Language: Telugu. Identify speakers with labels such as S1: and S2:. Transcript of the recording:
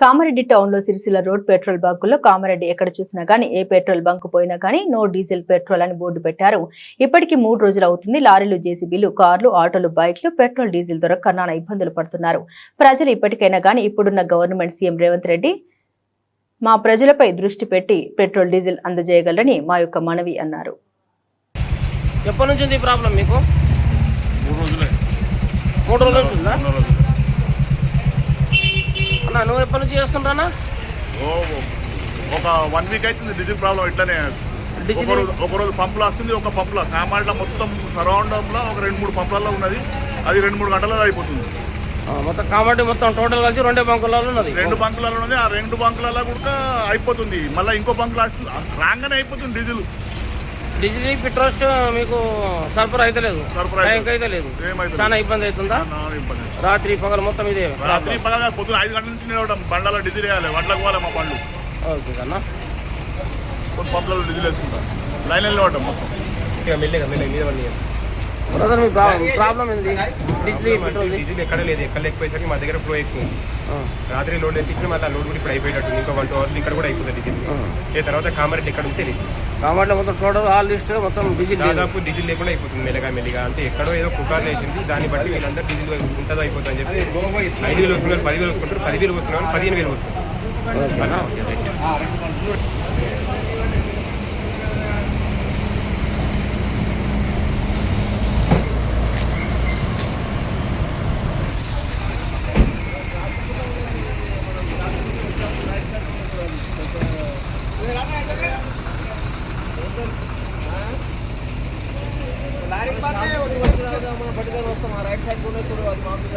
S1: కామారెడ్డి టౌన్ లో సిరిసిల్ల రోడ్ పెట్రోల్ బంకుల్లో కామారెడ్డి ఎక్కడ చూసినా గానీ ఏ పెట్రోల్ బంక్ పోయినా గానీ నో డీజిల్ పెట్రోల్ అని బోర్డు పెట్టారు. ఇప్పటికి 3 రోజులు అవుతుంది. లారీలు, జేసీబీలు, కార్లు, ఆటోలు, బైక్లు పెట్రోల్, డీజిల్ దొరక్క నానా ఇబ్బందులు పడుతున్నారు. ప్రజలు ఇప్పటికైనా గానీ ఇప్పుడున్న గవర్నమెంట్ సీఎం రేవంత్ రెడ్డి మా ప్రజలపై దృష్టి పెట్టి పెట్రోల్, డీజిల్ అందజేయగలరని మా యొక్క మనవి అన్నారు.
S2: ఎప్పటి నుంచి ఉంది ప్రాబ్లం మీకు?
S3: 3 రోజులే.
S2: 3 రోజులు ఉంటుందా? అన్న నువ్వు ఎప్పటి నుంచి చేస్తుంటానా?
S3: ఒక 1 వీక్ అవుతుంది డీజిల్ ప్రాబ్లం. ఇట్లానే ఒకరోజు పంపులు వస్తుంది, ఒక పంపులో కామారెడ్డిలో మొత్తం సరౌండంలో ఒక 2-3 పంపులలో ఉన్నది. అది 2-3 గంటలలో అయిపోతుంది.
S2: మొత్తం కామారెడ్డి మొత్తం టోటల్ కలిసి 2 బంకులలో ఉన్నది.
S3: 2 బంకులలో ఉన్నది. ఆ 2 బంకులలో కూడా అయిపోతుంది. మళ్ళీ ఇంకో బంకులు రాగానే అయిపోతుంది డీజిల్.
S2: డీజిల్ పెట్రోల్ మీకు సరఫరా అయితే లేదు, అయితే లేదు. చాలా ఇబ్బంది అవుతుందా? రాత్రి పగలు మొత్తం ఇదే.
S3: రాత్రి పగల పొద్దున 5 గంటల నుంచి నిలవడం. బండ్లలో డీజిల్ వేయాలి, వడ్లకు పోవాలి మా బండ్లు.
S2: ఓకే కన్నా
S3: కొన్ని పంపులలో డీజిల్ వేసుకుంటాం. లైన్లో నిలవడం మొత్తం.
S2: బ్రదర్ మీ ప్రాబ్లం ఏంది?
S4: డీజిల్ ఎక్కడ లేదు. ఎక్కడ లేకపోయేసరికి మా దగ్గర ఫ్లో ఎక్కువ. రాత్రి లోడ్ తెప్పించిన మళ్ళీ లోడ్ కూడా ఇప్పుడు అయిపోయేటట్టు. ఇంకా 1-2 అవర్స్ ఇక్కడ కూడా అయిపోతుంది డీజిల్. తర్వాత కామారెడ్డి ఎక్కడ ఉంటే తెలియదు.
S2: కామారెడ్డి మొత్తం టోటల్ ఆల్ లిస్ట్ మొత్తం డీజిల్
S4: దాదాపు డీజిల్ లేకుండా అయిపోతుంది మెల్లిగా. అంటే ఎక్కడో ఏదో పుకార్లు వేసింది. దాన్ని బట్టి వీళ్ళందరూ డీజిల్ ఉంటుందో అయిపోతుంది అని చెప్పి 5,000 వస్తున్నారు, 10,000 వస్తుంటారు, 10,000 వస్తున్నారు, 15,000 వస్తున్నారు.
S2: లారీ పడితే వస్తాం రైట్ సైడ్ కూడా చూడు అది మామూలు